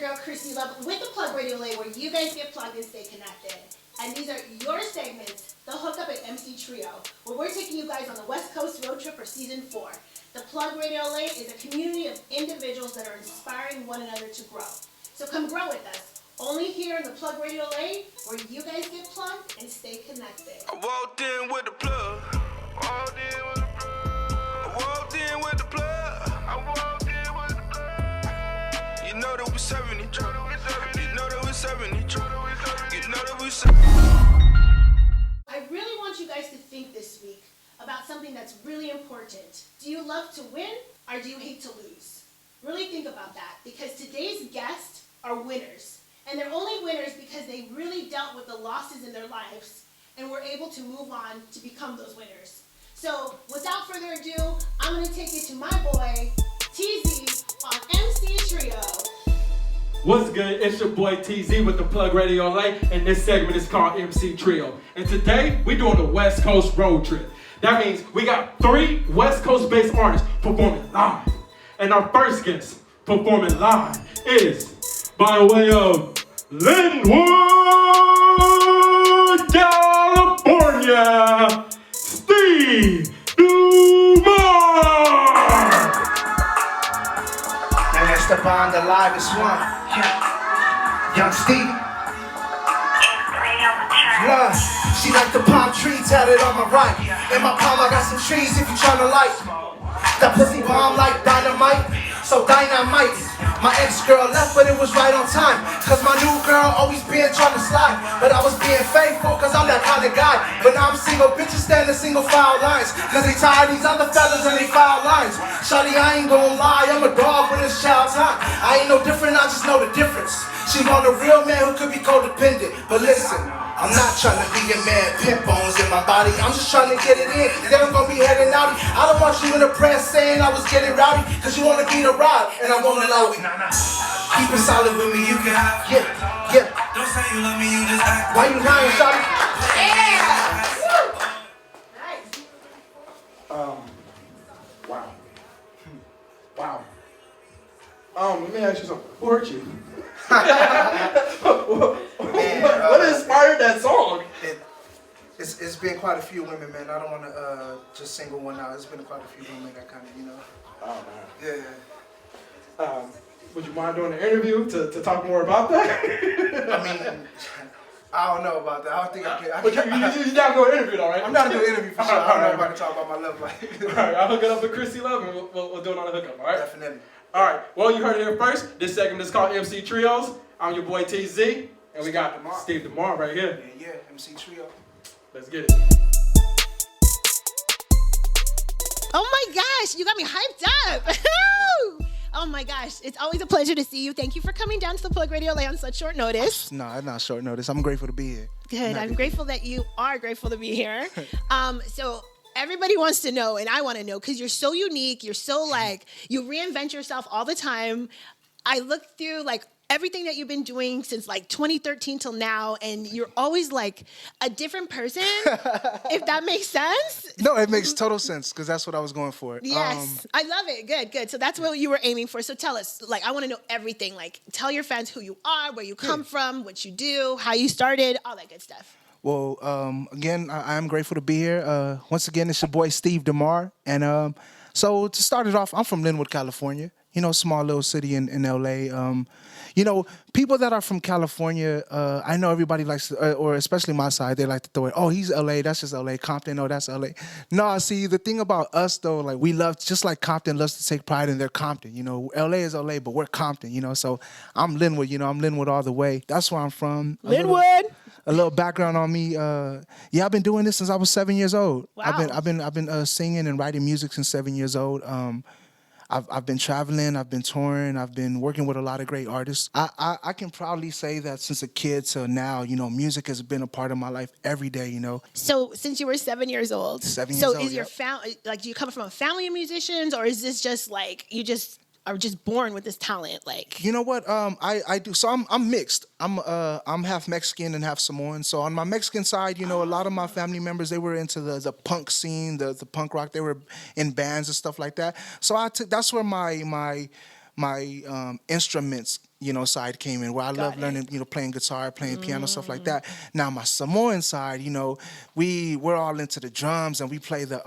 girl, Krissy Luv, with the Plug Radio Lane, where you guys get plugged and stay connected. And these are your segments, the Hookup and MC Trio, where we're taking you guys on the West Coast road trip for Season 4. The Plug Radio Lane is a community of individuals that are inspiring one another to grow. So come grow with us, only here in the Plug Radio Lane, where you guys get plugged and stay connected. I walked in with the plug. Walked in with the plug. I walked in with the plug. I walked in with the plug. You know that we serving each other. You know that we serving each other. You know that we serving. I really want you guys to think this week about something that's really important. Do you love to win or do you hate to lose? Really think about that, because today's guests are winners. And they're only winners because they really dealt with the losses in their lives and were able to move on to become those winners. So without further ado, I'm going to take it to my boy, TZ, on MC Trio. What's good? It's your boy TZ with the Plug Radio Lane, and this segment is called MC Trio. And today, we're doing a West Coast road trip. That means we got 3 West Coast-based artists performing live. And our first guest performing live is, by way of Linwood, California, Steve DaMar. And it's the bond, the livest one. Young Steve. Love, she like the palm tree tatted on my right. In my palm I got some trees if you tryna light. That pussy bomb like dynamite, so dynamite. My ex-girl left but it was right on time, cause my new girl always been trying to slide. But I was being faithful cause I'm that kind of guy. But now I'm single, bitches standing single file lines, cause they tired of these other fellas and they foul lines. Shawty, I ain't gon' lie, I'm a dog when it's child time. I ain't no different, I just know the difference. She want a real man who could be codependent. But listen, I'm not trying to be a man, pimp bones in my body. I'm just trying to get it in, then I'm gonna be heading out. I don't want you in the press saying I was getting rowdy, cause you wanna be the ride, and I won't allow it. Keep it solid with me, you can have it. Yeah. Don't say you love me, you just act. Why you lying, shawty? Yeah! Nice. Wow. Let me ask you something. Who hurt you? What inspired that song? It's been quite a few women, man. I don't want to just single one out. It's been quite a few women that kind of, you know. Oh, man. Yeah. Would you mind doing an interview to talk more about that? I mean, I don't know about that. I don't think I can. But you down to do an interview, though, right? I'm down to do an interview for sure. I don't know if I can talk about my love life. All right, I'll hook it up with Krissy Luv and we'll do it on the hookup, all right? Definitely. All right, well, you heard it here first. This segment is called MC Trios. I'm your boy TZ, and we got DaMar. Steve DaMar right here. Yeah, MC Trio. Let's get it. Oh my gosh, you got me hyped up. Oh my gosh, it's always a pleasure to see you. Thank you for coming down to the Plug Radio Lane on such short notice. No, it's not short notice. I'm grateful to be here. Good, I'm grateful that you are grateful to be here. So everybody wants to know, and I want to know, because you're so unique, you're so like, you reinvent yourself all the time. I looked through like everything that you've been doing since like 2013 till now, and you're always like a different person, if that makes sense. No, it makes total sense, because that's what I was going for. Yes, I love it. Good. So that's what you were aiming for. So tell us, like, I want to know everything. Like, tell your fans who you are, where you come from, what you do, how you started, all that good stuff. Well, again, I am grateful to be here. Once again, it's your boy Steve DaMar. And so to start it off, I'm from Linwood, California. You know, small little city in LA. You know, people that are from California, I know everybody likes to, or especially my side, they like to throw it, oh, he's LA, that's just LA. Compton, oh, that's LA. No, see, the thing about us, though, like, we love, just like Compton loves to take pride in their Compton. You know, LA is LA, but we're Compton, you know. So I'm Linwood, you know, I'm Linwood all the way. That's where I'm from. Linwood. A little background on me. Yeah, I've been doing this since I was 7 years old. Wow. I've been singing and writing music since 7 years old. I've been traveling, I've been touring, I've been working with a lot of great artists. I can proudly say that since a kid till now, you know, music has been a part of my life every day, you know. So since you were 7 years old. 7 years old, is your like, do you come from a family of musicians, or is this just like you just are just born with this talent? Like, you know what? I do. So I'm mixed. I'm half Mexican and half Samoan. So on my Mexican side, you know, a lot of my family members, they were into the punk scene, the punk rock. They were in bands and stuff like that. So that's where my instruments, side came in, where I love learning, playing guitar, playing piano, stuff like that. Now my Samoan side, we're all into the drums, and we play the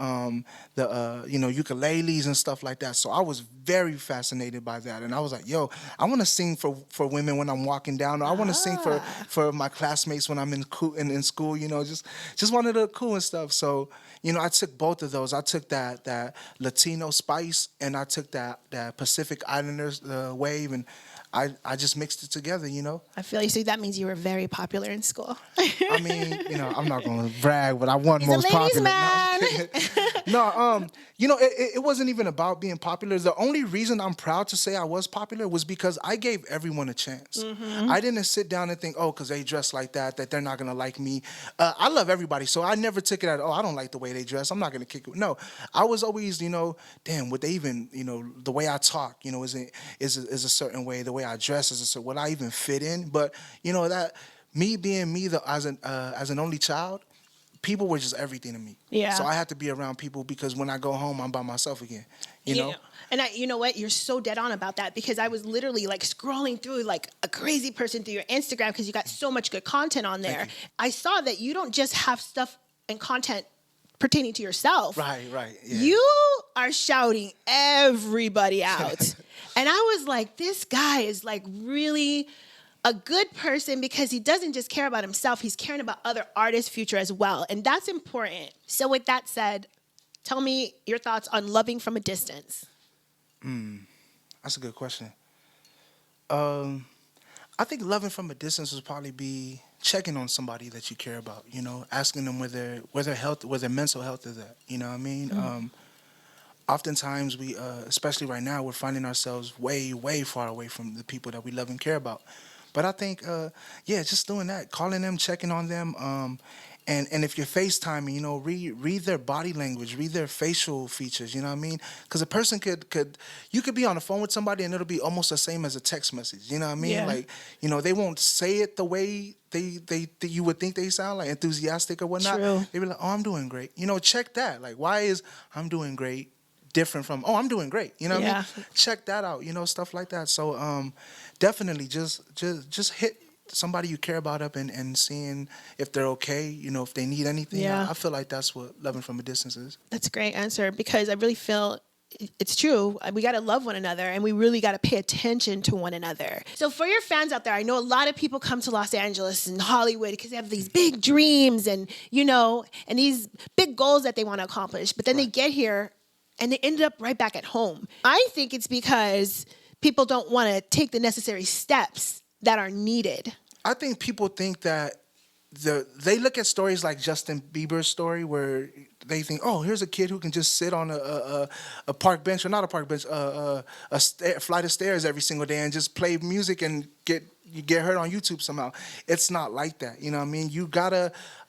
ukuleles and stuff like that. So I was very fascinated by that, and I was like, yo, I want to sing for women when I'm walking down, or I want to sing for my classmates when I'm in school, just one of the cool and stuff. So I took both of those. I took that Latino spice, and I took that Pacific Islanders wave, and I just mixed it together, I feel you. So that means you were very popular in school. I mean, I'm not going to brag, but I won most popular. Man. No, it wasn't even about being popular. The only reason I'm proud to say I was popular was because I gave everyone a chance. Mm-hmm. I didn't sit down and think, because they dress like that they're not going to like me. I love everybody, so I never took it as, I don't like the way they dress, I'm not going to kick it. No, I was always, damn, would they even, the way I talk, is a certain way, the way I dress is a certain, would I even fit in? But, that me being me as an only child, people were just everything to me. Yeah. So I had to be around people, because when I go home, I'm by myself again. You know? And you know what? You're so dead on about that, because I was literally like scrolling through like a crazy person through your Instagram, because you got so much good content on there. I saw that you don't just have stuff and content pertaining to yourself. Right. Yeah. You are shouting everybody out. And I was like, this guy is like really a good person, because he doesn't just care about himself, he's caring about other artists' future as well. And that's important. So with that said, tell me your thoughts on loving from a distance. That's a good question. I think loving from a distance would probably be checking on somebody that you care about, asking them where their mental health is at, you know what I mean? Oftentimes we, especially right now, we're finding ourselves way, way far away from the people that we love and care about. But I think, just doing that, calling them, checking on them, and if you're FaceTiming, read their body language, read their facial features, you know what I mean? Because a person you could be on the phone with somebody and it'll be almost the same as a text message, you know what I mean? Yeah. Like, they won't say it the way they you would think they sound, like enthusiastic or whatnot. True. They be like, I'm doing great. Check that. Like, why is I'm doing great different from, I'm doing great, you know what I mean? Check that out, stuff like that. So definitely just hit somebody you care about up and seeing if they're okay, if they need anything. Yeah. I feel like that's what loving from a distance is. That's a great answer, because I really feel it's true. We got to love one another, and we really got to pay attention to one another. So for your fans out there, I know a lot of people come to Los Angeles and Hollywood because they have these big dreams and, and these big goals that they want to accomplish. But then they get here and they ended up right back at home. I think it's because people don't want to take the necessary steps that are needed. I think people think that they look at stories like Justin Bieber's story, where they think, here's a kid who can just sit on a park bench, or not a park bench, a flight of stairs every single day and just play music and get heard on YouTube somehow. It's not like that. You know what I mean?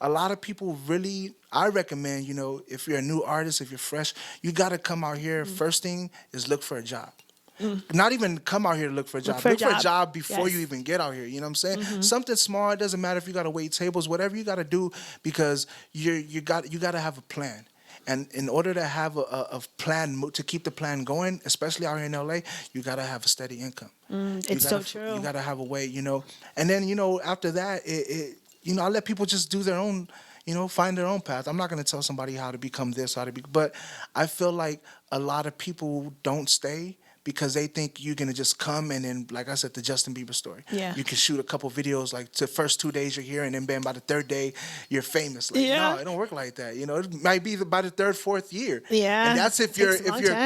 A lot of people really, I recommend, if you're a new artist, if you're fresh, you got to come out here. First thing is look for a job. Not even come out here to look for a job. Look for a job before you even get out here. You know what I'm saying? Mm-hmm. Something small. It doesn't matter if you got to wait tables, whatever you got to do, because you got to have a plan. And in order to have a plan, to keep the plan going, especially out here in LA, you got to have a steady income. It's so true. You got to have a way, And then, after that, I let people just do their own, find their own path. I'm not going to tell somebody how to become this, but I feel like a lot of people don't stay because they think you're going to just come and then, like I said, the Justin Bieber story. Yeah. You can shoot a couple videos, like the first 2 days you're here, and then bam, by the third day, you're famous. Like, no, it don't work like that. It might be by the third, fourth year. Yeah. And that's if you're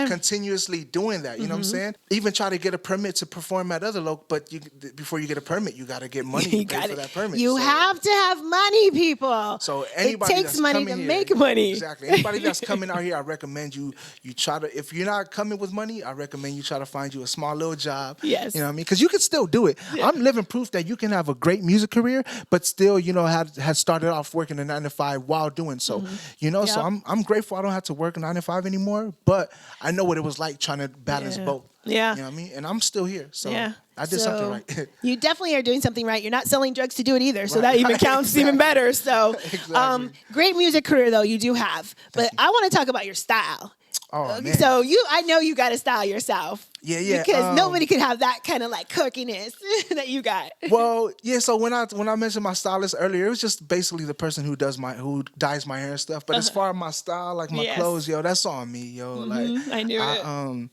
continuously doing that. You know what I'm saying? Even try to get a permit to perform at other but before you get a permit, you got to get money to pay for that permit. You have to have money, people. So anybody it takes that's money to make money. Exactly. Anybody that's coming out here, I recommend you try to, if you're not coming with money, I recommend you try to find you a small little job. Yes. You know what I mean? Because you can still do it. Yeah. I'm living proof that you can have a great music career, but still, had started off working a 9 to 5 while doing so. So I'm grateful I don't have to work a 9 to 5 anymore, but I know what it was like trying to balance both. Yeah. You know what I mean? And I'm still here. So I did something right. You definitely are doing something right. You're not selling drugs to do it either. So that even counts even better. So exactly. Great music career though you do have. But I want to talk about your style. Oh, man. So I know you got to style yourself. Yeah. Because nobody could have that kind of like quirkiness that you got. Well, yeah. So when I mentioned my stylist earlier, it was just basically the person who dyes my hair and stuff. But as far as my style, like my clothes, yo, that's on me, yo. Like I knew it.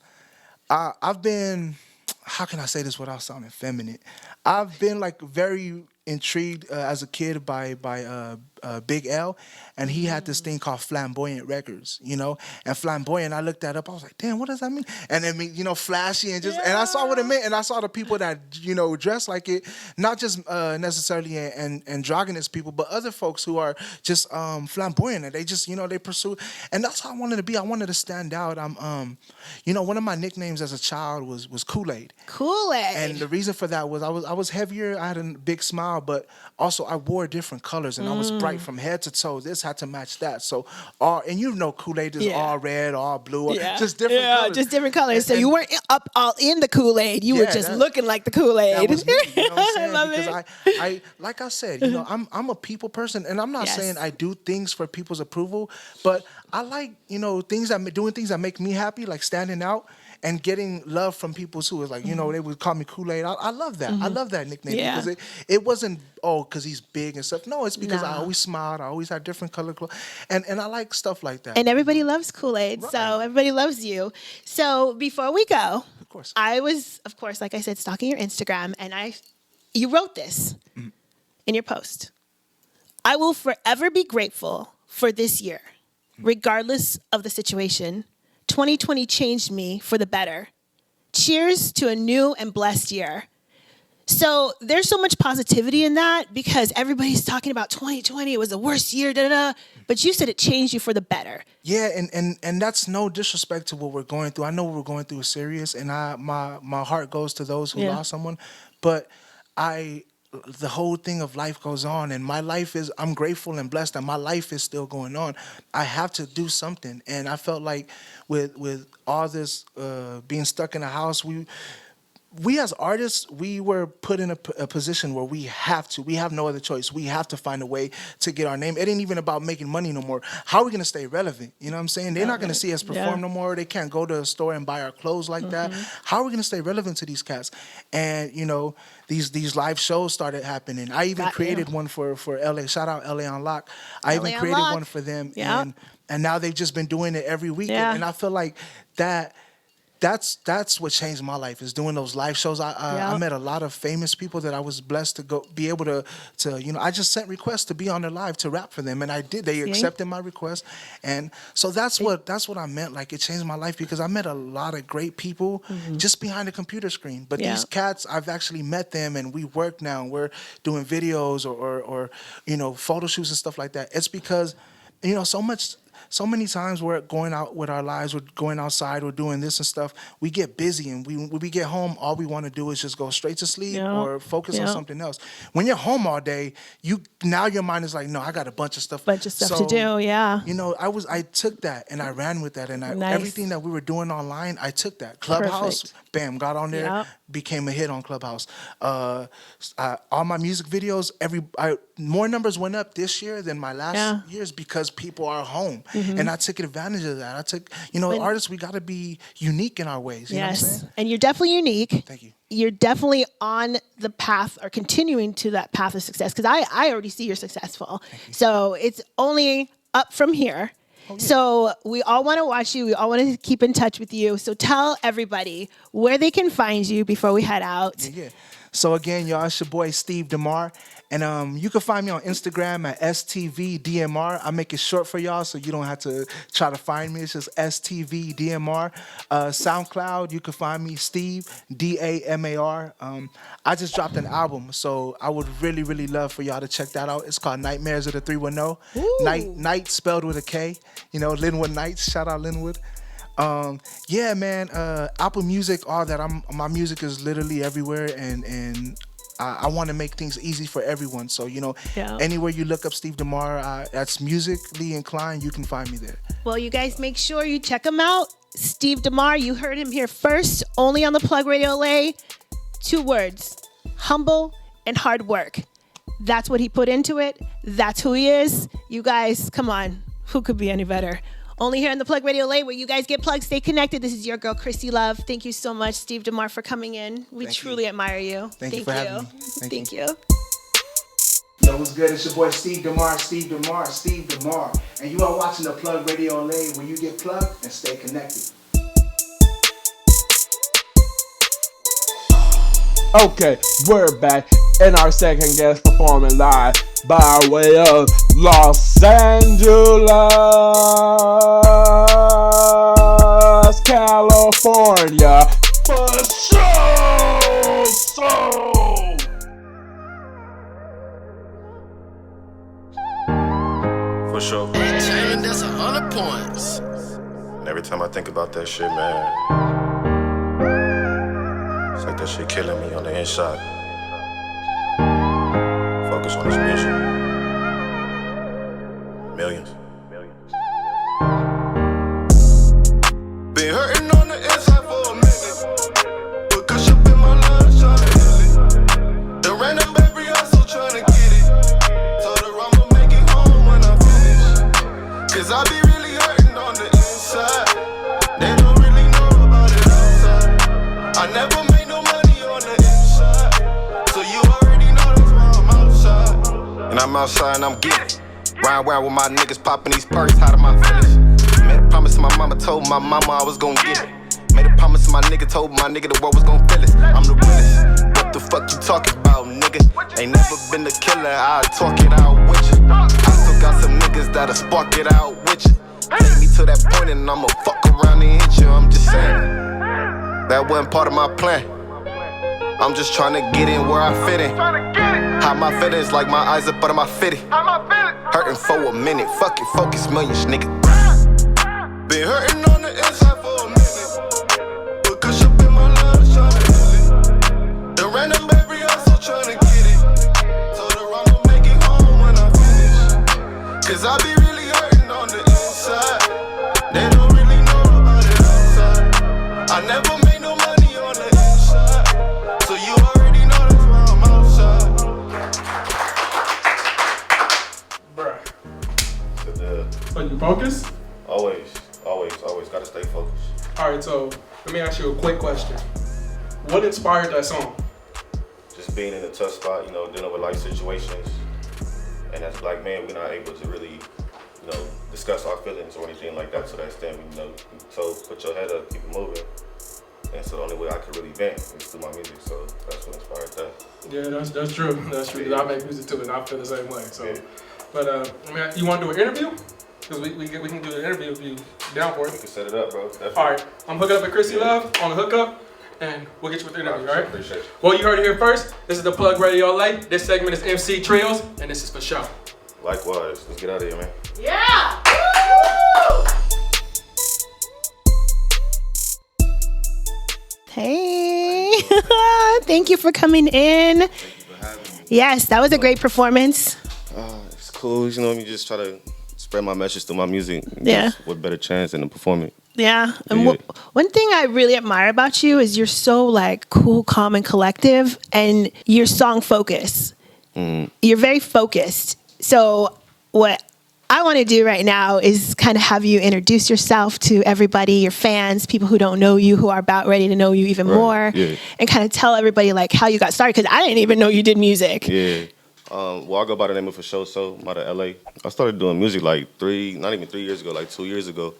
I've been, how can I say this without sounding feminine? I've been like very intrigued as a kid by Big L, and he had this thing called Flamboyant Records, you know. And flamboyant, I looked that up. I was like, damn, what does that mean? And it mean, you know, flashy and just, and I saw what it meant, and I saw the people that, you know, dress like it, not just necessarily androgynous people, but other folks who are just flamboyant, and they just, you know, they pursue, and that's how I wanted to be. I wanted to stand out. You know, one of my nicknames as a child was Kool-Aid. Kool-Aid. And the reason for that was I was heavier. I had a big smile, but also I wore different colors, and I was bright from head to toe. This had to match that. So and you know, Kool-Aid is all red, all blue, just different colors. Just different colors. So you weren't up all in the Kool-Aid. You were just looking like the Kool-Aid. That was me, you know what I'm saying? I love because it. I like I said, you know, I'm a people person, and I'm not saying I do things for people's approval, but I like, you know, doing things that make me happy, like standing out and getting love from people too. It's like, you know, they would call me Kool-Aid. I love that. I love that nickname because it wasn't, because he's big and stuff. No, it's because I always smiled. I always had different color clothes. And I like stuff like that. And everybody loves Kool-Aid, so everybody loves you. So before we go, of course, I was, of course, like I said, stalking your Instagram, and you wrote this in your post. I will forever be grateful for this year, regardless of the situation. 2020 changed me for the better. Cheers to a new and blessed year. So there's so much positivity in that because everybody's talking about 2020. It was the worst year, but you said it changed you for the better. Yeah, and that's no disrespect to what we're going through. I know what we're going through is serious, and my heart goes to those who lost someone. But the whole thing of life goes on, and my life is, I'm grateful and blessed that my life is still going on. I have to do something, and I felt like with all this being stuck in a house, we as artists, we were put in a position where we have no other choice. We have to find a way to get our name. It ain't even about making money no more. How are we going to stay relevant? You know what I'm saying? They're not going to see us perform no more. They can't go to a store and buy our clothes like that. How are we going to stay relevant to these cats? And, you know, these live shows started happening. I even created one for LA. Shout out LA on Lock. I even created one for them. And now they've just been doing it every week. And I feel like that's what changed my life, is doing those live shows. I met a lot of famous people that I was blessed to be able to you know, I just sent requests to be on their live to rap for them, and I did. They accepted my request, and so that's what I meant. Like, it changed my life because I met a lot of great people just behind the computer screen. But these cats, I've actually met them, and we work now. We're doing videos or you know, photo shoots and stuff like that. It's because, you know, so many times we're going out with our lives, we're going outside, we're doing this and stuff. We get busy, and when we get home, all we want to do is just go straight to sleep or focus on something else. When you're home all day, now your mind is like, no, I got a bunch of stuff to do. You know, I took that and I ran with that, and everything that we were doing online, I took that. Clubhouse, bam, got on there, became a hit on Clubhouse. All my music videos, more numbers went up this year than my last years because people are home. And I took advantage of that. Artists, we got to be unique in our ways. You know what I'm saying? And you're definitely unique. Thank you. You're definitely on the path, or continuing to that path of success, because I already see you're successful. So it's only up from here. Oh, yeah. So we all want to watch you. We all want to keep in touch with you. So tell everybody where they can find you before we head out. Yeah. So again, y'all, it's your boy Steve DaMar. And you can find me on Instagram at STVDMR. I make it short for y'all so you don't have to try to find me. It's just STVDMR. SoundCloud, you can find me Steve, DAMAR. I just dropped an album, so I would really, really love for y'all to check that out. It's called Nightmares of the 310. Night spelled with a K. You know, Linwood Nights. Shout out Linwood. Yeah, man, Apple Music, all that. My music is literally everywhere, and I want to make things easy for everyone. So, you know, anywhere you look up Steve DaMar, that's musically inclined, you can find me there. Well, you guys make sure you check him out. Steve DaMar, you heard him here first, only on the Plug Radio LA. 2 words, humble and hard work. That's what he put into it. That's who he is. You guys, come on. Who could be any better? Only here on the Plug Radio Late, where you guys get plugged. Stay connected. This is your girl, Krissy Luv. Thank you so much, Steve DaMar, for coming in. We truly admire you. Thank you for having me. Thank you. Yo, what's good? It's your boy Steve DaMar, and you are watching the Plug Radio Late, where you get plugged and stay connected. Okay, we're back, and our second guest performing live by way of Los Angeles, California, Fasho So. For sure. Entertainment, that's 100 points. And every time I think about that shit, man, it's like that shit killing me on the inside. Focus on this music. Millions. Been hurting on the inside for a minute. Put kush up in my lungs trying to hit it. The random baby also trying to get it. Told her I'ma make it home when I finish. Cause I be really hurting on the inside. They don't really know about it outside. I never made no money on the inside. So you already know that's why I'm outside. And I'm outside and I'm getting it. Round with my niggas popping these perks, how to my feelings. Made a promise to my mama, told my mama I was gon' get it. Made a promise to my nigga, told my nigga the world was gon' feel it. I'm the realest. What the fuck you talking about, nigga? Ain't never been a killer, I'll talk it out with you. I still got some niggas that'll spark it out with you. Take me to that point and I'ma fuck around and hit you. I'm just saying, that wasn't part of my plan. I'm just trying to get in where I fit in. Hide my feelings like my eyes up under my fitty. Hurting for a minute, fuck it, focus millions, nigga. Been hurting on the inside for a minute. Put kush up in my lungs trying to hit it. The random baby also trying to get it. Told her I'ma make it home when I finish. Cause I be really hurting on the inside. They don't really know about it outside. I never made no money on the inside. So you already know that's why I'm outside. Bruh. Are you focused? Always gotta stay focused. Alright, so let me ask you a quick question. What inspired that song? Just being in a tough spot, you know, dealing with life situations. And as black men, we're not able to really, you know, discuss our feelings or anything like that. So that's then, you know, so put your head up, keep it moving. And so the only way I could really vent is through my music. So that's what inspired that. Yeah, that's true. That's true. I make music too, and I feel the same way. So, Yeah. but I mean, you want to do an interview? Because we can do an interview if you down for We it. can set it up, bro. Definitely. All right, I'm hooking up with Krissy Luv on the hookup, and we'll get you with the interview. All right? Appreciate it. Well, you heard it here first. This is the Plug Radio Late. This segment is MC Trios, and this is for show. Likewise. Let's get out of here, man. Yeah! Woo! Hey, thank you for coming in. Thank you for having me. Yes, that was a great performance. It's cool, you know, you just try to spread my message through my music. Yeah. What better chance than to perform it? Yeah. And Yeah. one thing I really admire about you is you're so like cool, calm, and collective, and your song focus. You're very focused. So what I want to do right now is kind of have you introduce yourself to everybody, your fans, people who don't know you, who are about ready to know you even more, yeah. and kind of tell everybody like how you got started, because I didn't even know you did music. Yeah. Well, I go by the name of Fasho So. I'm out of LA. I started doing music like not even 3 years ago, like 2 years ago.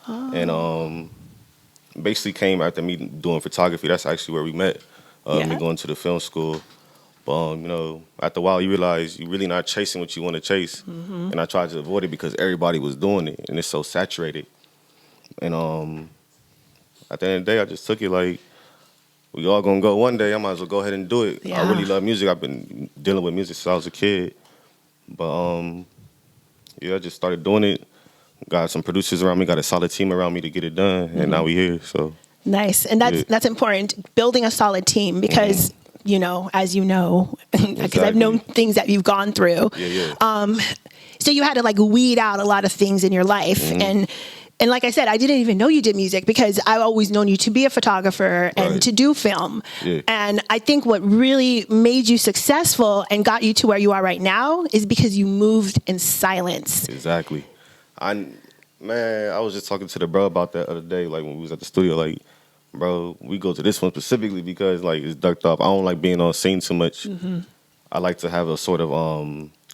Oh. And basically came after me doing photography. That's actually where we met. Yeah. Me going to the film school. But, you know, after a while, you realize you're really not chasing what you want to chase. And I tried to avoid it because everybody was doing it, and it's so saturated. And at the end of the day, I just took it like, we all gonna go one day. I might as well go ahead and do it. Yeah. I really love music. I've been dealing with music since I was a kid. But yeah, I just started doing it. Got some producers around me. Got a solid team around me to get it done. And now we here. So Nice, and that's important. Building a solid team because you know, as you know, because I've known things that you've gone through. Yeah. So you had to like weed out a lot of things in your life, and like I said, I didn't even know you did music because I've always known you to be a photographer and to do film. Yeah. And I think what really made you successful and got you to where you are right now is because you moved in silence. Exactly. Man, I was just talking to the bro about that other day, like when we was at the studio, like, bro, we go to this one specifically because like it's ducked off. I don't like being on scene too much. I like to have a sort of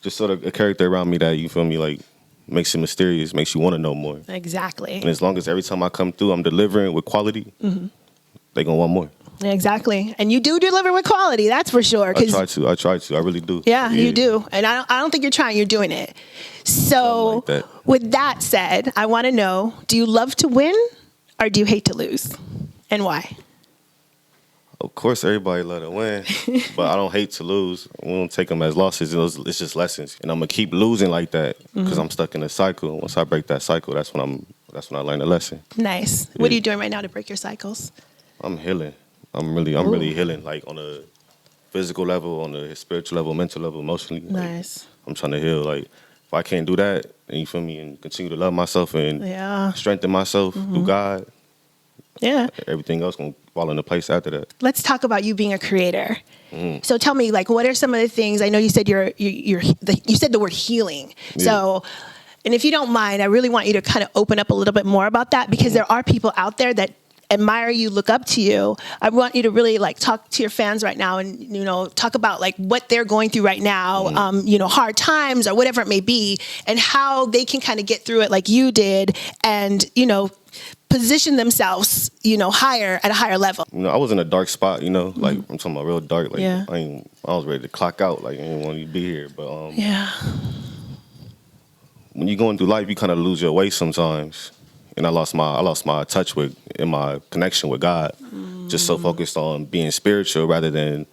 just sort of a character around me that, you feel me, like makes it mysterious, makes you want to know more. Exactly. And as long as every time I come through, I'm delivering with quality, they gonna want more. Exactly. And you do deliver with quality, that's for sure. I try to. I really do. Yeah, you do. And I don't think you're trying, you're doing it. So like with that said, I want to know, do you love to win or do you hate to lose? And why? Of course, everybody love to win, but I don't hate to lose. We don't take them as losses. It's just lessons, and I'm gonna keep losing like that because I'm stuck in a cycle. Once I break that cycle, that's when I learn a lesson. Nice. Yeah. What are you doing right now to break your cycles? I'm healing. I'm really healing, like on a physical level, on a spiritual level, mental level, emotionally. Nice. Like, I'm trying to heal. Like if I can't do that, and you feel me, and continue to love myself and strengthen myself through God. Yeah. Everything else gonna fall into place after that. Let's talk about you being a creator. So tell me, like, what are some of the things? I know you said you said the word healing. Yeah. So, and if you don't mind, I really want you to kind of open up a little bit more about that because there are people out there that admire you, look up to you. I want you to really like talk to your fans right now and, you know, talk about like what they're going through right now, you know, hard times or whatever it may be, and how they can kind of get through it like you did and, you know, position themselves, you know, higher at a higher level. You know, I was in a dark spot, you know, like I'm talking about real dark. Like Yeah. I was ready to clock out. Like I didn't want to be here. But Yeah. when you're going through life, you kind of lose your way sometimes. And I lost my touch with in my connection with God. Just so focused on being spiritual rather than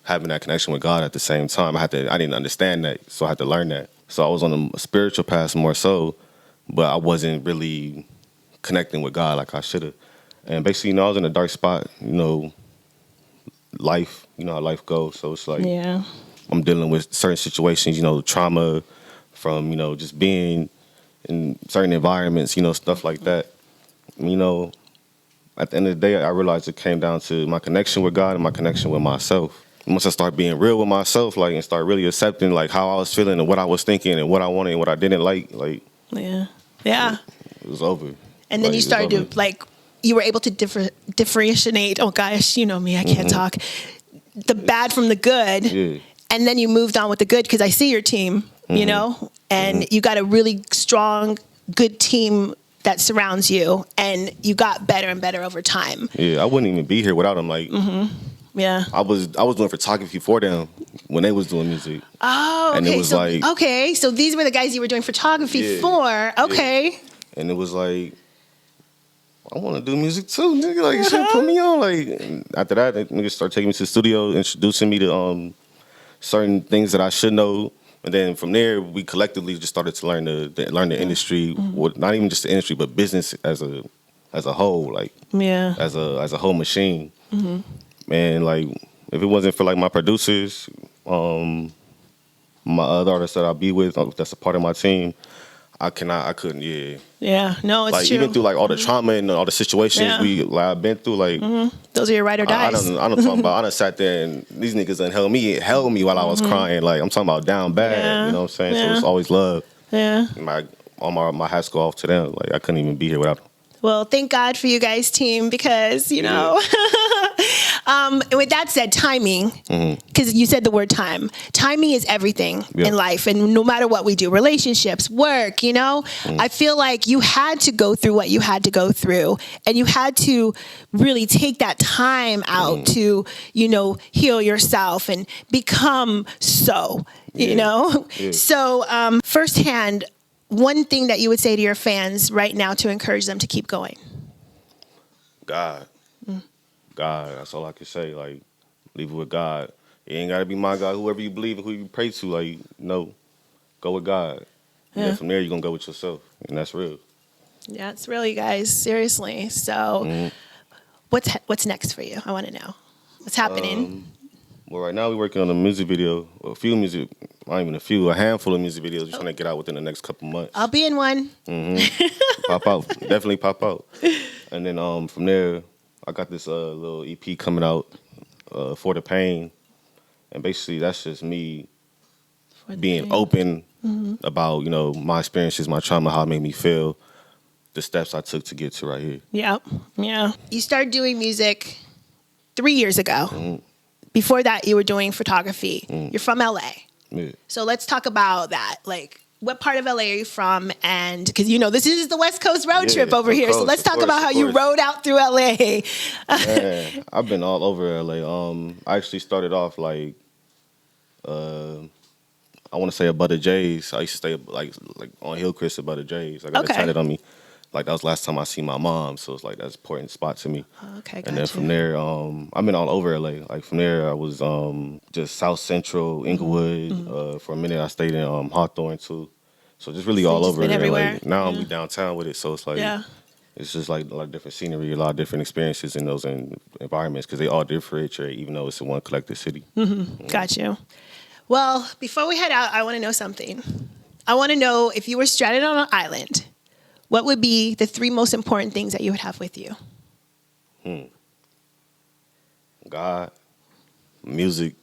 having that connection with God at the same time. I didn't understand that, so I had to learn that. So I was on a spiritual path more so, but I wasn't really connecting with God like I should have. And basically, you know, I was in a dark spot, you know, life, you know how life goes. So it's like I'm dealing with certain situations, you know, trauma from, you know, just being in certain environments, you know, stuff like that. You know, at the end of the day, I realized it came down to my connection with God and my connection with myself. Once I start being real with myself, like, and start really accepting, like, how I was feeling and what I was thinking and what I wanted and what I didn't like, Yeah. It was over. And then you started to, like, you were able to differentiate, oh gosh, you know me, I can't talk, the bad from the good. Yeah. And then you moved on with the good because I see your team, you know, and you got a really strong, good team that surrounds you, and you got better and better over time. Yeah, I wouldn't even be here without them. Like, Yeah. I was doing photography for them when they was doing music. Oh, okay. And it was so these were the guys you were doing photography for. Okay. Yeah. And it was like, I want to do music too, nigga. Like, shit, put me on. Like, after that, niggas started taking me to the studio, introducing me to certain things that I should know. And then from there, we collectively just started to learn the industry, not even just the industry, but business as a whole, like as a whole machine. Man, like if it wasn't for like my producers, my other artists that I be with, that's a part of my team, I couldn't. Yeah, no, it's like true. even through like all the trauma and all the situations I've been through, like those are your ride or dies. I don't talk about. I done sat there and these niggas done held me while I was crying. Like I'm talking about down bad. You know what I'm saying? So it's always love. Yeah. My hats go off to them. Like I couldn't even be here without them. Well, thank God for you guys, team, because you know. And with that said, timing, because you said the word time. Timing is everything in life, and no matter what we do, relationships, work, you know, I feel like you had to go through what you had to go through, and you had to really take that time out to, you know, heal yourself and become so, you know. So firsthand, one thing that you would say to your fans right now to encourage them to keep going? God, that's all I can say. Like, leave it with God. It ain't got to be my God. Whoever you believe and who you pray to, like, no, go with God. And then from there, you're going to go with yourself. And that's real. Yeah, it's real, you guys. Seriously. So what's next for you? I want to know. What's happening? Well, right now we're working on a music video. A handful of music videos we're trying to get out within the next couple months. I'll be in one. Pop out. Definitely pop out. And then from there, I got this little EP coming out, For the Pain. And basically that's just me being open about, you know, my experiences, my trauma, how it made me feel. the steps I took to get to right here. Yep. Yeah. You started doing music 3 years ago. Mm-hmm. Before that, you were doing photography. Mm. You're from LA. Yeah. So let's talk about that. Like, what part of LA are you from? And because this is the West Coast road trip over here. So let's talk about how you rode out through LA. Man, I've been all over LA. I actually started off like, I want to say above the J's. I used to stay like on Hillcrest above the J's. I got it tatted on me. Like that was the last time I seen my mom, so it's like that's an important spot to me. Okay, gotcha. And then from there, I've been all over LA. Like from there, I was just South Central, Inglewood. Mm-hmm. For a minute, I stayed in Hawthorne too. So just really all over LA. Now I'm downtown with it, so it's like it's just like a lot of different scenery, a lot of different experiences in those environments because they all differentiate, even though it's in one collective city. Mm-hmm. Got you. Well, before we head out, I want to know something. I want to know if you were stranded on an island. What would be the 3 most important things that you would have with you? God, music,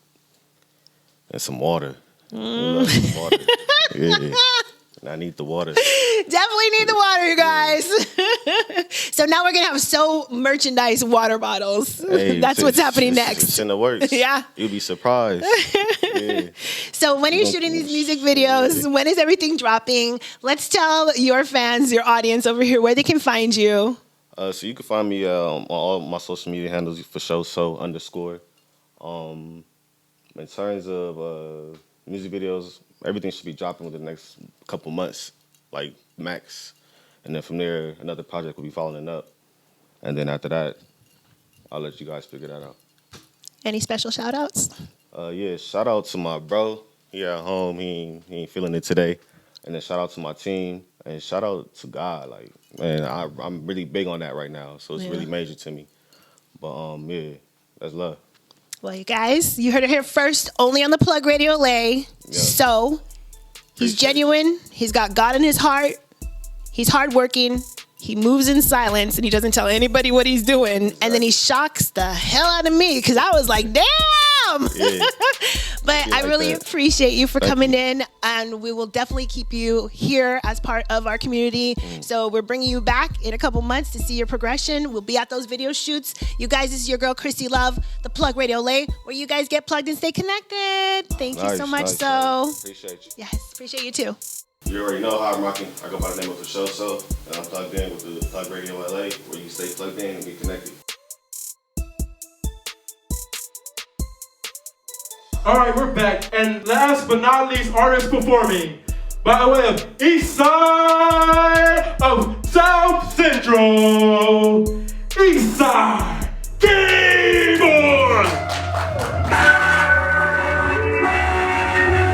and some water. Love some water. Yeah. And I need the water. Definitely need the water, you guys. So now we're going to have merchandise water bottles. Hey, That's what's happening next. It's in the works. Yeah. You'll be surprised. Yeah. So when are you shooting these music videos? When is everything dropping? Let's tell your fans, your audience over here, where they can find you. So you can find me on all my social media handles, Fasho So _. In terms of music videos, everything should be dropping within the next couple months, like max. And then from there, another project will be following up. And then after that, I'll let you guys figure that out. Any special shout outs? Yeah, shout out to my bro. He at home, he ain't feeling it today. And then shout out to my team. And shout out to God. Like, man, I'm really big on that right now. So it's really major to me. But yeah, that's love. Well, you guys, you heard it here first, only on the Plug Radio LA. Yep. So, he's genuine. He's got God in his heart. He's hardworking. He moves in silence, and he doesn't tell anybody what he's doing. Exactly. And then he shocks the hell out of me, because I was like, damn! Yeah. But I really appreciate you for coming in, and we will definitely keep you here as part of our community. So we're bringing you back in a couple months to see your progression. We'll be at those video shoots. You guys, this is your girl, Krissy Luv, the Plug Radio LA, where you guys get plugged and stay connected. Thank you so much, So. Appreciate you. Yes, appreciate you too. You already know how I'm rocking. I go by the name of Fasho So, and I'm plugged in with the Plug Radio LA, where you stay plugged in and be connected. All right, we're back. And last but not least, artist performing by way of EastSide of South Central, EastSide K-Boy.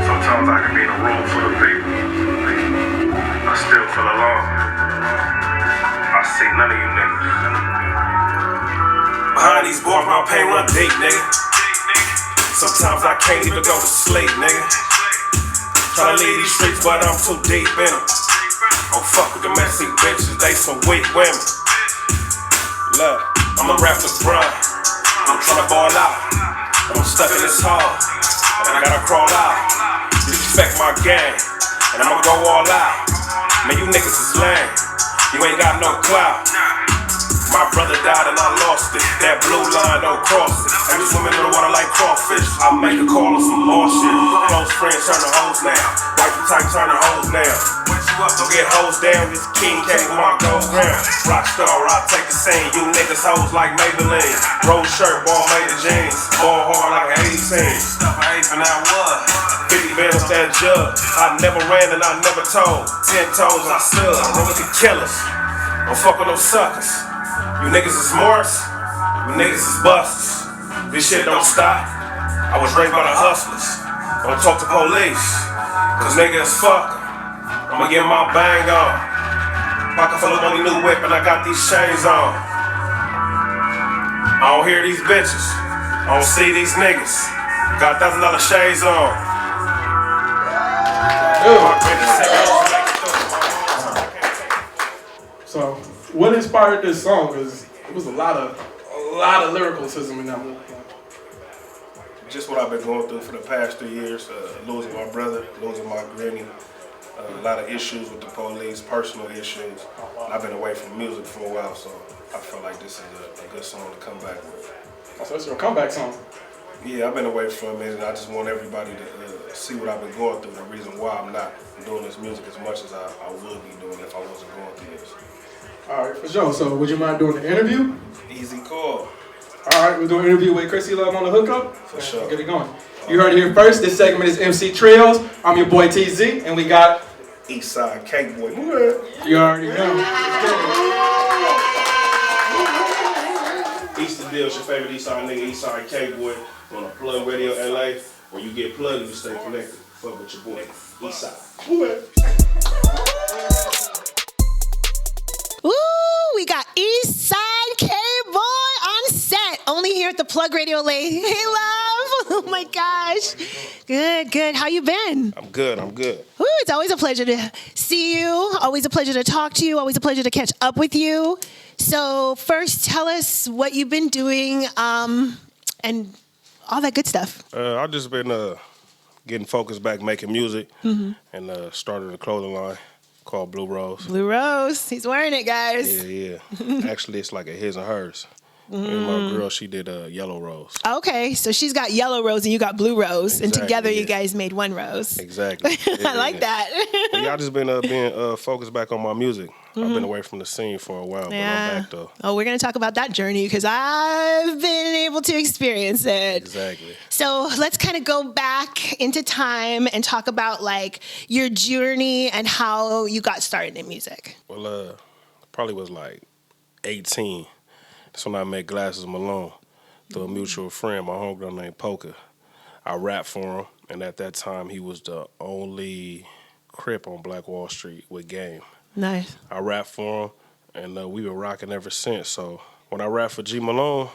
Sometimes I can be in a room full of people. I still feel alone. I see none of you niggas. Behind these bars, my pain run deep, nigga. Sometimes I can't even go to sleep, nigga. Tryna leave these streets, but I'm too deep in them. Don't fuck with the messy bitches, they some weak women. Look, I'm a rapper grind. I'm tryna ball out. I'm stuck in this hole, and I gotta crawl out. Disrespect my gang, and I'ma go all out. Man, you niggas is lame. You ain't got no clout. My brother died and I lost it. That blue line don't cross it. Every swimming in the water like crawfish. I make a call on some more shit. Close friends turn to hoes now. Wife and type turn to hoes now. Don't get hoes down. This king came with my gold ground. Rockstar, I take the scene. You niggas hoes like Maybelline. Rose shirt, ball made of jeans. Ball hard like an 18. Stuff I ate and I was. 50 bands with that jug. I never ran and I never told. 10 toes I stood. I'm with the killers. Don't fuck with no suckers. You niggas is marks, you niggas is busters. This shit don't stop. I was raised by the hustlers. Don't talk to police, cause niggas fuck. I'ma get my bang on. Pocket full of money, new whip, and I got these chains on. I don't hear these bitches. I don't see these niggas. Got $1,000 shades on. So, what inspired this song? Because it was a lot of lyricism in that one. Just what I've been going through for the past 3 years. Losing my brother, losing my granny, A lot of issues with the police, personal issues. And I've been away from music for a while, so I feel like this is a good song to come back with. Oh, so it's your comeback song. Yeah, I've been away for a minute, and I just want everybody to see what I've been going through, the reason why I'm not doing this music as much as I would be doing if I wasn't going through this. All right, for sure. So would you mind doing the interview? Easy call. All right, we're doing an interview with Krissy Luv on the hookup. For sure. Get it going. You heard it here first. This segment is MC Trios. I'm your boy TZ, and we got EastSide K-Boy. You already know. East the deal, it's your favorite Eastside nigga, Eastside K-Boy, on a Plug Radio LA. Where you get plugged, you stay connected. Fuck with your boy, Eastside. Ooh, we got Eastside K-Boy on set. Only here at the Plug Radio LA. Hey, love. Oh my gosh. Good. How you been? I'm good. Ooh, it's always a pleasure to see you. Always a pleasure to talk to you. Always a pleasure to catch up with you. So first, tell us what you've been doing and all that good stuff. I've just been getting focused back, making music, and started a clothing line called Blue Rose. Blue Rose. He's wearing it, guys. Yeah. Actually, it's like a his and hers. And my girl, she did a Yellow Rose. Okay, so she's got Yellow Rose and you got Blue Rose, and together you guys made one rose. Exactly. I like that. Yeah, I just been being focused back on my music. I've been away from the scene for a while, but I'm back though. Oh, we're gonna talk about that journey because I've been able to experience it. Exactly. So let's kind of go back into time and talk about like your journey and how you got started in music. Well, probably was like 18. That's when I met Glasses Malone through a mutual friend, my homegirl named Polka. I rapped for him, and at that time, he was the only Crip on Black Wall Street with Game. Nice. I rapped for him, and we've been rocking ever since. So when I rapped for G Malone,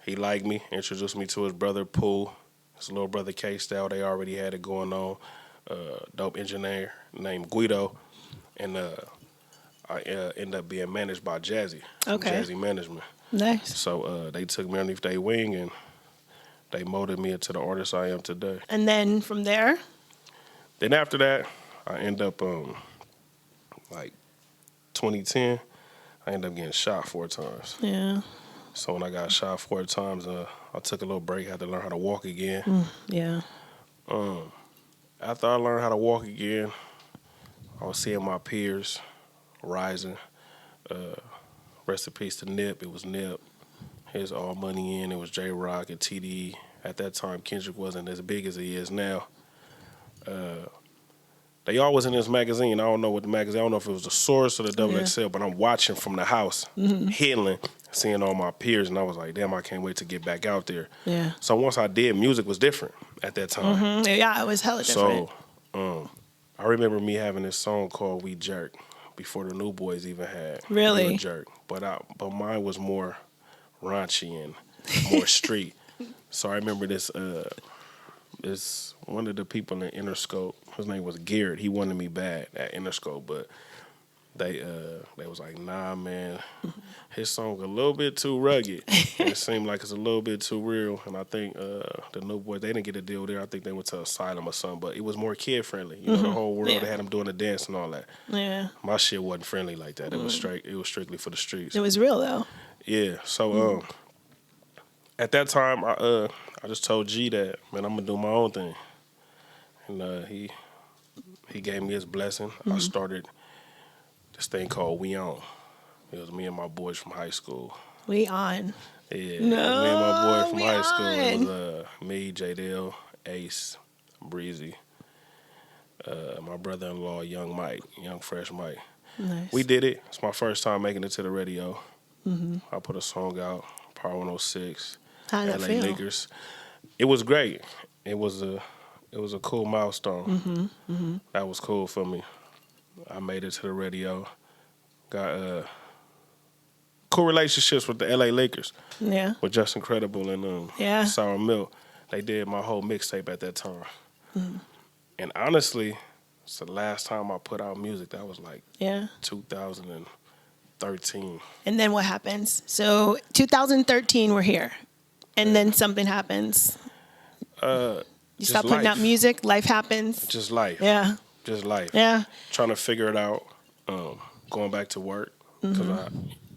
he liked me, introduced me to his brother Pooh, his little brother K-Style. They already had it going on. Dope engineer named Guido, and I ended up being managed by Jazzy. Okay. Jazzy Management. Nice. So they took me underneath their wing and they molded me into the artist I am today. And then from there? Then after that, I end up, like 2010, I ended up getting shot 4 times. Yeah. So when I got shot 4 times, I took a little break. I had to learn how to walk again. Yeah. After I learned how to walk again, I was seeing my peers rising. Rest in peace to Nip. It was Nip. His All Money In. It was J-Rock and TDE. At that time, Kendrick wasn't as big as he is now. They all was in this magazine. I don't know what the magazine, I don't know if it was the Source or the Double XL, but I'm watching from the house, healing, seeing all my peers, and I was like, damn, I can't wait to get back out there. Yeah. So once I did, music was different at that time. Yeah, it was hella different. So I remember me having this song called We Jerk before the New Boys even had Really? We Jerk. But mine was more raunchy and more street. So I remember this one of the people in Interscope, his name was Garrett. He wanted me bad at Interscope, but they was like, nah, man, his song a little bit too rugged. And it seemed like it's a little bit too real. And I think the New Boys, they didn't get a deal there. I think they went to Asylum or something, but it was more kid friendly. You know, the whole world, they had them doing the dance and all that. Yeah. My shit wasn't friendly like that. It was strictly for the streets. It was real though. Yeah. So at that time, I just told G that, man, I'm gonna do my own thing. And he gave me his blessing. I started this thing called We On. It was me and my boys from high school. We On. Yeah, No, it was me and my boys from We high school. It On. was me, J-Dale, Ace, Breezy, my brother-in-law, Young Fresh Mike. Nice. We did it. It's my first time making it to the radio. I put a song out, Power 106, How did that LA feel? Lakers. It was great. It was a cool milestone. That was cool for me. I made it to the radio. Got cool relationships with the LA Lakers. Yeah. With Just Incredible and Yeah. Sour Milk. They did my whole mixtape at that time. And honestly, it's the last time I put out music. That was like 2013. And then what happens? So 2013, we're here. And then something happens. You stop putting out music, life happens. Just life. Yeah. just life. Yeah. Trying to figure it out. Going back to work because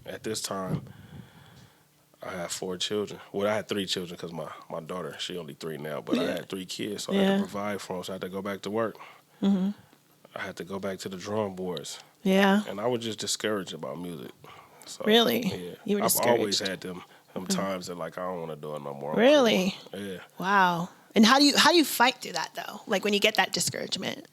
at this time I had 4 children. Well, I had 3 children because my daughter, she only 3 now, but I had 3 kids, so I had to provide for them. So I had to go back to work. I had to go back to the drawing boards. Yeah. And I was just discouraged about music. So, Really? Yeah. You were I've discouraged? always had them times that like I don't want to do it no more. Really? Yeah. Wow. And how do you fight through that though? Like when you get that discouragement?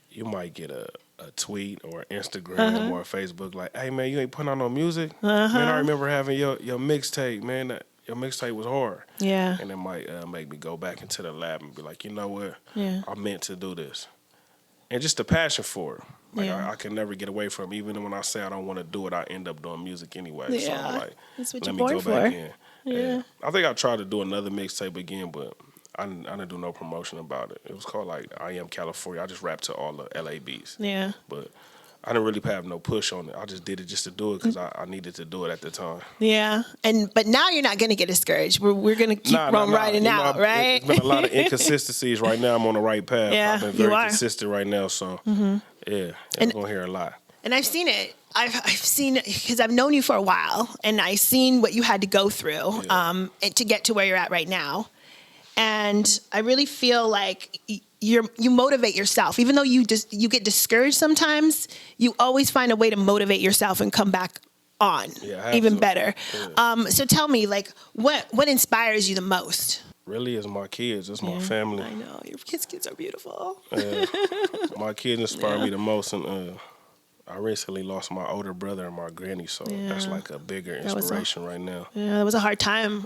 You might get a tweet or Instagram or Facebook like, hey man, you ain't putting on no music? Man, I remember having your mixtape, man. Your mixtape was hard. Yeah. And it might make me go back into the lab and be like, you know what? Yeah. I meant to do this. And just the passion for it. Like Yeah. I can never get away from it. Even when I say I don't want to do it, I end up doing music anyway. Yeah. So I'm like, That's what let you're me born go back for. in. Yeah. I think I tried to do another mixtape again, but I didn't do no promotion about it. It was called like I Am California. I just rapped to all the LABs. Yeah. But I didn't really have no push on it. I just did it just to do it because I needed to do it at the time. Yeah. But now you're not going to get discouraged. We're going to keep riding out, right? It's been a lot of inconsistencies. Right now I'm on the right path. Yeah, I've been you very are. consistent right now. So, yeah, I'm going to hear a lot. And I've seen it. I've seen it because I've known you for a while, and I've seen what you had to go through and to get to where you're at right now. And I really feel like you motivate yourself, even though you get discouraged sometimes. You always find a way to motivate yourself and come back on, even better. Yeah. So tell me, like, what inspires you the most? Really, it's my kids. It's my family. I know your kids are beautiful. My kids inspire me the most, and I recently lost my older brother and my granny, so that's like a bigger inspiration right now. Yeah, it was a hard time,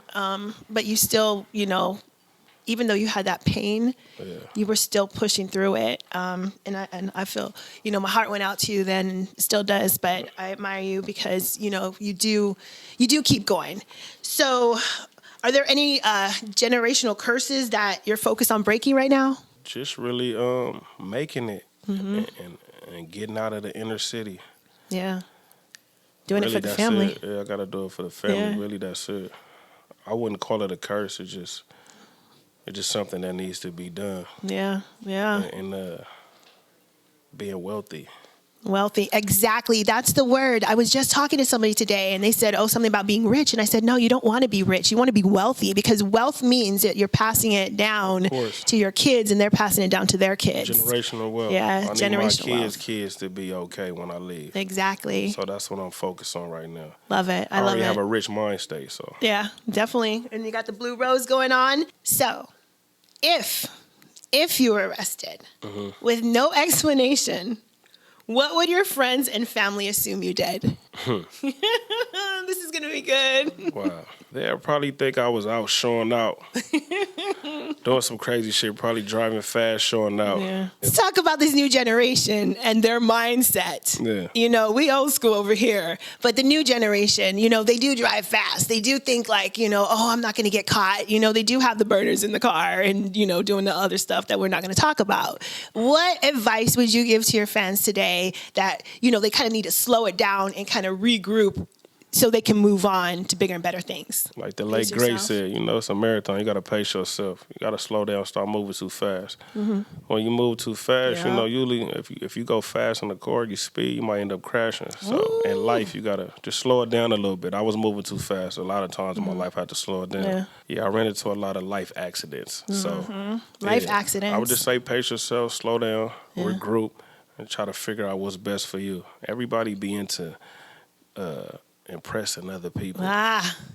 but you still, even though you had that pain, you were still pushing through it. And I feel, my heart went out to you then, and still does. But I admire you because you do keep going. So, are there any generational curses that you're focused on breaking right now? Just really making it and getting out of the inner city. Yeah, doing really, it for the family. It. Yeah, I gotta do it for the family. Yeah. Really, that's it. I wouldn't call it a curse. It's just something that needs to be done. Yeah. And being wealthy. Wealthy, exactly. That's the word. I was just talking to somebody today and they said, something about being rich. And I said, no, you don't want to be rich. You want to be wealthy because wealth means that you're passing it down to your kids and they're passing it down to their kids. Generational wealth. Yeah, generational my wealth. kids to be okay when I leave. Exactly. So that's what I'm focused on right now. Love it. I love already it. have a rich mind state, so. Yeah, definitely. And you got the blue rose going on. So if you were arrested with no explanation, what would your friends and family assume you did? This is going to be good. Wow. They'll probably think I was out showing out. Doing some crazy shit, probably driving fast, showing out. Yeah. Let's talk about this new generation and their mindset. Yeah. We old school over here, but the new generation, they do drive fast. They do think like, I'm not going to get caught. They do have the burners in the car and, doing the other stuff that we're not going to talk about. What advice would you give to your fans today that, they kind of need to slow it down and kind of regroup so they can move on to bigger and better things? Like the late Grace said, it's a marathon. You got to pace yourself. You got to slow down, start moving too fast. When you move too fast, usually if you go fast in the car, you speed, you might end up crashing. So in life, you got to just slow it down a little bit. I was moving too fast. A lot of times in my life, I had to slow it down. Yeah, I ran into a lot of life accidents. So life accidents. I would just say pace yourself, slow down, regroup, and try to figure out what's best for you. Everybody be into impressing other people.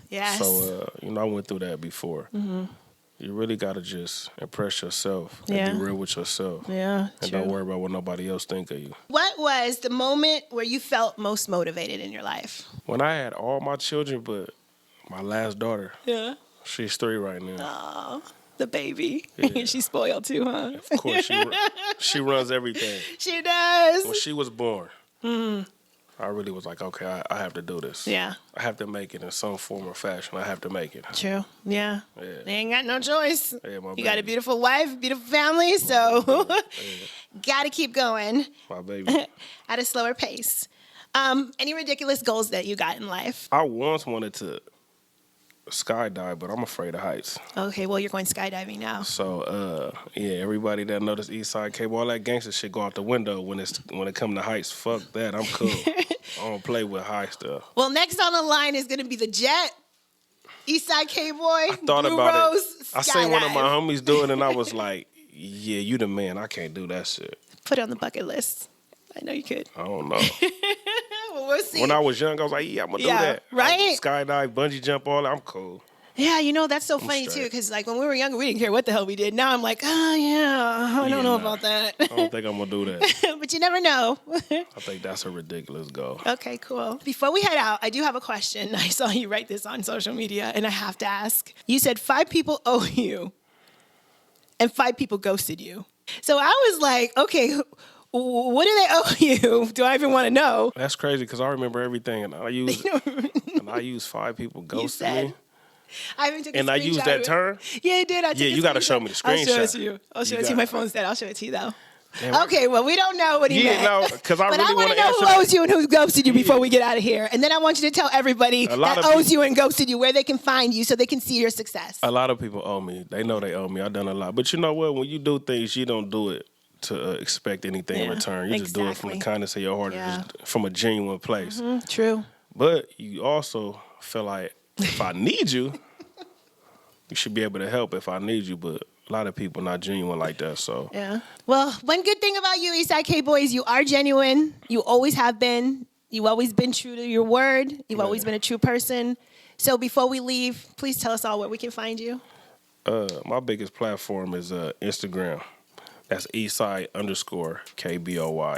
Yes. So, I went through that before. You really got to just impress yourself and be real with yourself. Yeah, and don't worry about what nobody else think of you. What was the moment where you felt most motivated in your life? When I had all my children, but my last daughter, she's 3 right now. Oh, the baby. Yeah. She's spoiled too, huh? Of course, she runs everything. She does. When she was born, I really was like, okay, I have to do this. Yeah. I have to make it in some form or fashion. I have to make it. True. Yeah. They ain't got no choice. Yeah, you got a beautiful wife, beautiful family, so got to keep going. My baby. At a slower pace. Any ridiculous goals that you got in life? I once wanted to skydive, but I'm afraid of heights. Okay, well, you're going skydiving now. So, yeah, everybody that know this EastSide K-Boy, all that gangster shit go out the window when it come to heights. Fuck that, I'm cool. I don't play with high stuff. Well, next on the line is going to be the Jet, EastSide K-Boy, I thought Blue about Rose, it. I seen one of my skydive. homies do it, and I was like, yeah, you the man. I can't do that shit. Put it on the bucket list. I know you could. I don't know. Well, we'll see. When I was young, I was like, yeah, I'm going to do that. Right? Skydive, bungee jump, all that. I'm cool. Yeah, you know, that's so funny, too, because, like, when we were younger, we didn't care what the hell we did. Now I'm like, oh, yeah, I don't know about that. I don't think I'm going to do that. But you never know. I think that's a ridiculous goal. Okay, cool. Before we head out, I do have a question. I saw you write this on social media, and I have to ask. You said 5 people owe you, and 5 people ghosted you. So I was like, okay, what do they owe you? Do I even want to know? That's crazy because I remember everything, and I use 5 people ghosted me. I even took a and I used that term? Yeah, I did. Yeah, you got to show me the screenshot. I'll show it to you. I'll show it to you. My phone's dead. I'll show it to you, though. Damn, okay, well, we don't know what he meant. No, because I but really I want to know answer who owes you and who ghosted you before we get out of here. And then I want you to tell everybody that owes you and ghosted you where they can find you so they can see your success. A lot of people owe me. They know they owe me. I've done a lot. But you know what? When you do things, you don't do it to expect anything in return. You just do it from the kindness of your heart, just from a genuine place. Mm-hmm. True. But you also feel like if I need you, you should be able to help if I need you. But a lot of people not genuine like that. So yeah. Well, one good thing about you, EastSide K-Boy, is you are genuine. You always have been. You've always been true to your word. You've always been a true person. So before we leave, please tell us all where we can find you. My biggest platform is Instagram. That's EastSide_KBOY.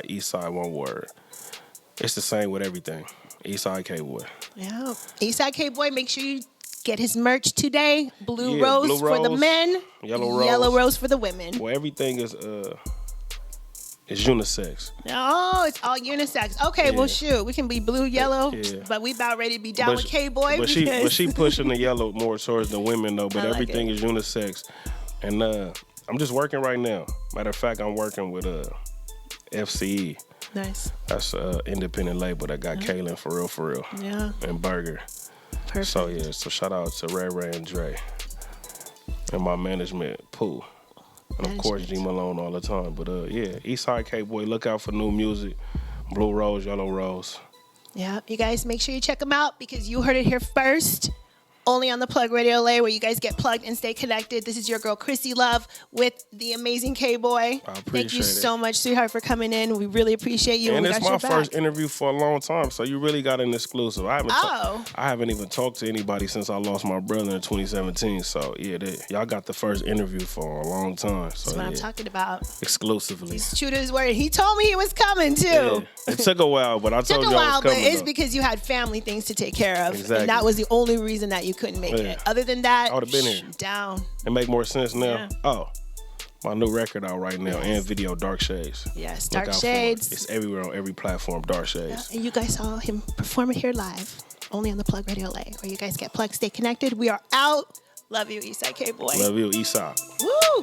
EastSide, one word. It's the same with everything. EastSide K-Boy. Yeah. EastSide K-Boy, make sure you get his merch today. Blue Rose for the men. Yellow Rose for the women. Well, everything is unisex. Oh, it's all unisex. Okay, well, shoot. We can be blue, yellow, but we about ready to be down with K-Boy. But she pushing the yellow more towards the women, though. But everything is unisex. And I'm just working right now. Matter of fact, I'm working with FCE. Nice. That's an independent label that got Kaylin for real. Yeah. And Burger. Perfect. So, yeah, so shout out to Ray and Dre. And my management, Pooh. And, of course, G Malone all the time. But, yeah, EastSide K-Boy, look out for new music. Blue Rose, Yellow Rose. Yeah, you guys make sure you check them out because you heard it here first. Only on the Plug Radio LA, where you guys get plugged and stay connected. This is your girl, Krissy Luv, with the amazing K-Boy. I appreciate Thank you so much, sweetheart, for coming in. We really appreciate you. And it's my first interview for a long time, so you really got an exclusive. I haven't even talked to anybody since I lost my brother in 2017. So, yeah, y'all got the first interview for a long time. So, that's what I'm talking about. Exclusively. He's true to his word. He told me he was coming, too. Yeah. It took a while, but I told you I was coming. It took a while, but it's because you had family things to take care of. Exactly. And that was the only reason that you couldn't make it. Other than that, I would have been here. Down. It make more sense now. Yeah. Oh, my new record out right now and video, Dark Shades. Yes, Dark Shades. It's everywhere on every platform, Dark Shades. Yeah. And you guys saw him perform it here live, only on the Plug Radio LA, where you guys get plugged, stay connected. We are out. Love you, EastSide K-Boy. Love you, EastSide. Woo!